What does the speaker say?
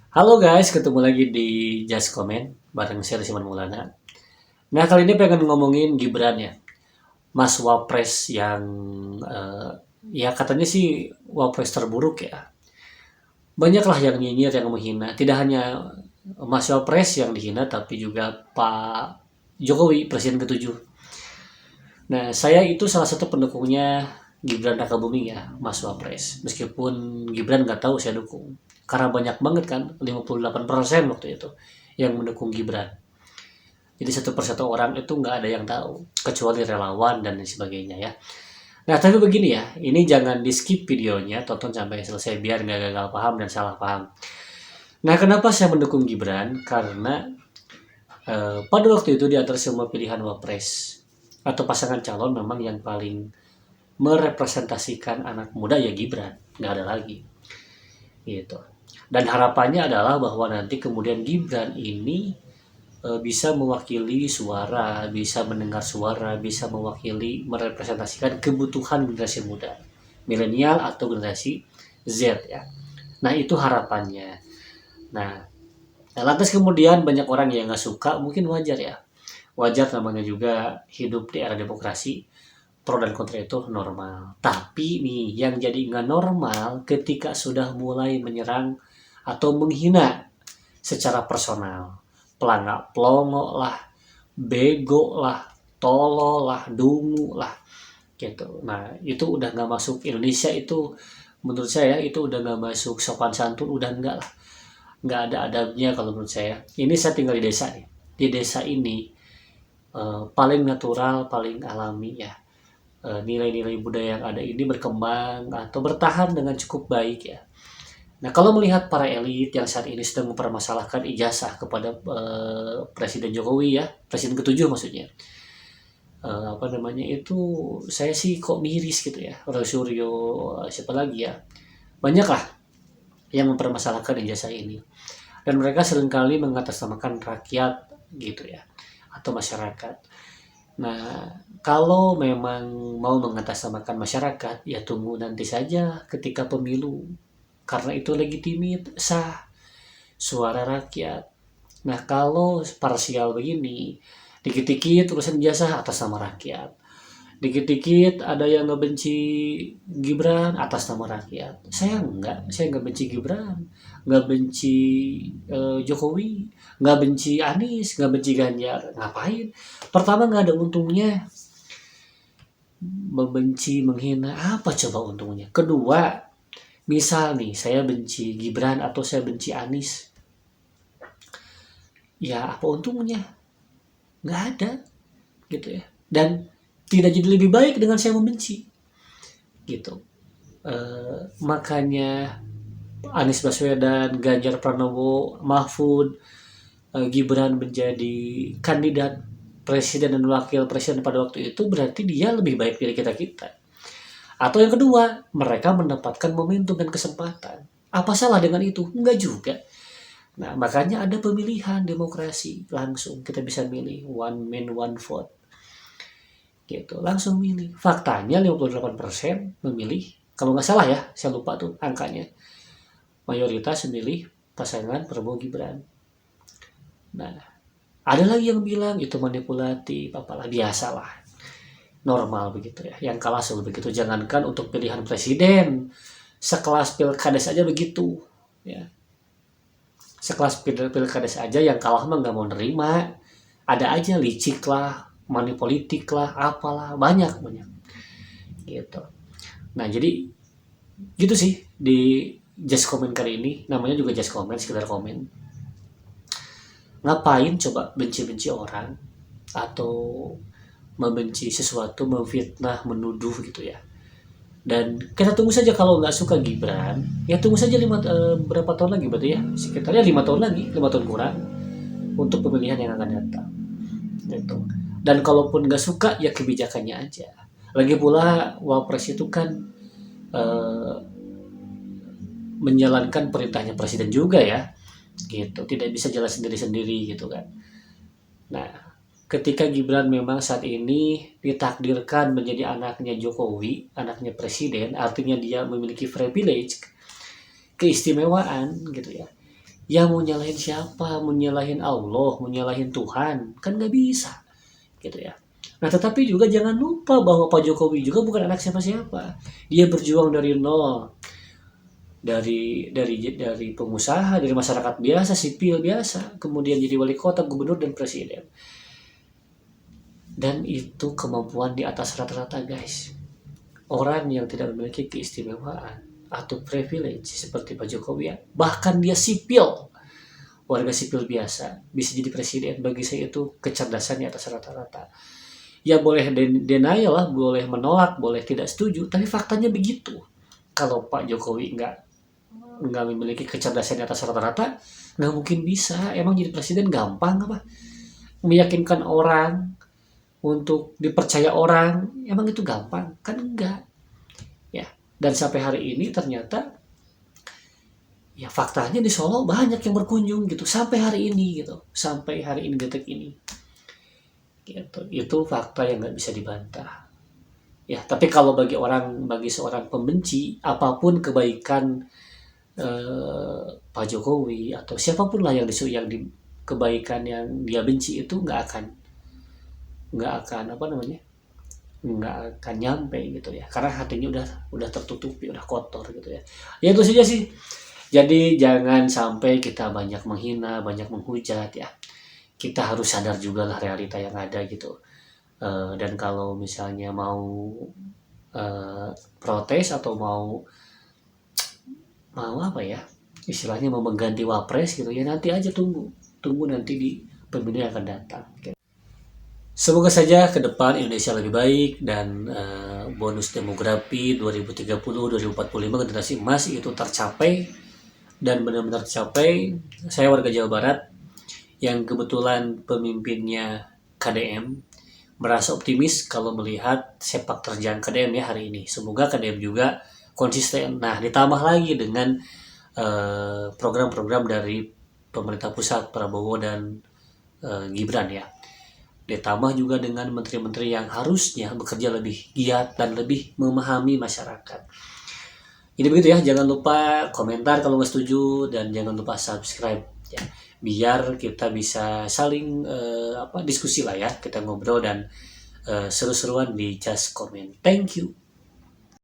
Halo guys, ketemu lagi di Just Comment bareng saya Simon Maulana. Nah kali ini pengen ngomongin Gibran ya, Mas Wapres yang eh, ya katanya sih Wapres terburuk ya. Banyaklah yang nyinyir, yang menghina. Tidak hanya Mas Wapres yang dihina, tapi juga Pak Jokowi, Presiden ketujuh. Nah saya itu salah satu pendukungnya Gibran Rakabuming ya, Mas Wapres. Meskipun Gibran nggak tahu saya dukung. Karena banyak banget kan, 58% waktu itu yang mendukung Gibran. Jadi satu persatu orang itu nggak ada yang tahu, kecuali relawan dan lain sebagainya ya. Nah tapi begini ya, ini jangan di skip videonya, tonton sampai selesai biar nggak gagal paham dan salah paham. Nah kenapa saya mendukung Gibran? Karena pada waktu itu di antara semua pilihan wapres atau pasangan calon memang yang paling merepresentasikan anak muda ya Gibran, nggak ada lagi gitu. Dan harapannya adalah bahwa nanti kemudian Gibran ini bisa mewakili suara, bisa mendengar suara, bisa mewakili, merepresentasikan kebutuhan generasi muda, milenial atau generasi Z ya. Nah itu harapannya. Nah lantas kemudian banyak orang yang nggak suka, mungkin wajar ya. Wajar namanya juga hidup di era demokrasi, pro dan kontra itu normal. Tapi nih yang jadi nggak normal ketika sudah mulai menyerang atau menghina secara personal. Pelangak pelongo lah, bego lah, tolol lah, dungu lah, gitu. Nah, itu udah nggak masuk Indonesia itu, menurut saya itu udah nggak masuk sopan santun, udah nggak lah. Nggak ada adabnya kalau menurut saya. Ini saya tinggal di desa nih. Di desa ini paling natural, paling alami ya. Nilai-nilai budaya yang ada ini berkembang atau bertahan dengan cukup baik ya. Nah, kalau melihat para elit yang saat ini sedang mempermasalahkan ijazah kepada Presiden Jokowi ya, Presiden ketujuh maksudnya, apa namanya itu, saya sih kok miris gitu ya. Roy Suryo, siapa lagi ya, banyak lah yang mempermasalahkan ijazah ini. Dan mereka seringkali mengatasnamakan rakyat gitu ya, atau masyarakat. Nah, kalau memang mau mengatasnamakan masyarakat, ya tunggu nanti saja ketika pemilu. Karena itu legitimit, sah, suara rakyat. Nah, kalau parsial begini, dikit-dikit urusan jasa atas nama rakyat. Dikit-dikit ada yang ngebenci Gibran atas nama rakyat. Saya nggak benci Gibran, nggak benci Jokowi, nggak benci Anies, nggak benci Ganjar. Ngapain? Pertama nggak ada untungnya membenci, menghina. Apa coba untungnya? Kedua, misal nih saya benci Gibran atau saya benci Anies, ya apa untungnya? Nggak ada gitu ya. Dan tidak jadi lebih baik dengan saya membenci gitu. Makanya Anies Baswedan, Ganjar Pranowo, Mahfud, Gibran menjadi kandidat presiden dan wakil presiden pada waktu itu berarti dia lebih baik dari kita-kita. Atau yang kedua, mereka mendapatkan momentum dan kesempatan. Apa salah dengan itu? Enggak juga. Nah, makanya ada pemilihan demokrasi langsung. Kita bisa milih one man one vote. Gitu, langsung milih. Faktanya 58% memilih, kalau nggak salah ya, saya lupa tuh angkanya. Mayoritas memilih pasangan Prabowo Gibran. Nah, ada lagi yang bilang itu manipulatif, apalah biasalah, normal begitu ya. Yang kalah selalu begitu. Jangankan untuk pilihan presiden, sekelas pilkades aja begitu, ya. Sekelas pilkades aja yang kalah mah nggak mau nerima. Ada aja licik lah, manipolitik lah, apalah, banyak banyak gitu. Nah jadi gitu sih di Just Comment kali ini, namanya juga Just Comment, sekedar komen. Ngapain coba benci-benci orang atau membenci sesuatu, memfitnah, menuduh gitu ya. Dan kita tunggu saja, kalau nggak suka Gibran, ya tunggu saja berapa tahun lagi berarti ya, sekitarnya 5 tahun lagi, 5 tahun kurang untuk pemilihan yang akan datang. Gitu. Dan kalaupun nggak suka ya kebijakannya aja. Lagi pula Wapres itu kan eh, menjalankan perintahnya presiden juga ya, gitu. Tidak bisa jalan sendiri-sendiri gitu kan. Nah, ketika Gibran memang saat ini ditakdirkan menjadi anaknya Jokowi, anaknya presiden, artinya dia memiliki privilege, keistimewaan gitu ya. Ya mau nyalahin siapa? Mau nyalahin Allah? Mau nyalahin Tuhan? Kan nggak bisa, gitu ya. Nah, tetapi juga jangan lupa bahwa Pak Jokowi juga bukan anak siapa-siapa. Dia berjuang dari nol, dari pengusaha, dari masyarakat biasa, sipil biasa, kemudian jadi wali kota, gubernur dan presiden. Dan itu kemampuan di atas rata-rata, guys. Orang yang tidak memiliki keistimewaan atau privilege seperti Pak Jokowi, ya, bahkan dia sipil, warga sipil biasa, bisa jadi presiden. Bagi saya itu kecerdasan di atas rata-rata. Ya boleh denial lah, boleh menolak, boleh tidak setuju, tapi faktanya begitu. Kalau Pak Jokowi nggak memiliki kecerdasan di atas rata-rata, nggak mungkin bisa. Emang jadi presiden gampang apa? Meyakinkan orang, untuk dipercaya orang, emang itu gampang? Kan enggak, ya. Dan sampai hari ini ternyata, ya faktanya di Solo banyak yang berkunjung gitu, sampai hari ini gitu, sampai hari ini, detik ini. Gitu. Itu fakta yang nggak bisa dibantah. Ya, tapi kalau bagi seorang pembenci, apapun kebaikan Pak Jokowi atau siapapun lah yang di kebaikan yang dia benci itu nggak akan apa namanya, nggak akan nyampe gitu ya, karena hatinya udah tertutupi, udah kotor gitu ya. Ya itu saja sih. Jadi jangan sampai kita banyak menghina, banyak menghujat ya. Kita harus sadar juga lah realita yang ada gitu. Dan kalau misalnya mau eh, protes atau mau mau apa ya, istilahnya mau mengganti wapres gitu ya, nanti aja tunggu nanti di pemilu yang akan datang. Semoga saja ke depan Indonesia lebih baik dan bonus demografi 2030-2045 generasi emas itu tercapai dan benar-benar tercapai. Saya warga Jawa Barat yang kebetulan pemimpinnya KDM, merasa optimis kalau melihat sepak terjang KDM ya hari ini. Semoga KDM juga konsisten. Nah, ditambah lagi dengan program-program dari pemerintah pusat Prabowo dan Gibran ya. Ditambah juga dengan menteri-menteri yang harusnya bekerja lebih giat dan lebih memahami masyarakat. Jadi begitu ya, jangan lupa komentar kalau nggak setuju dan jangan lupa subscribe ya. Biar kita bisa saling diskusi lah ya, kita ngobrol dan seru-seruan di Just Comment. Thank you.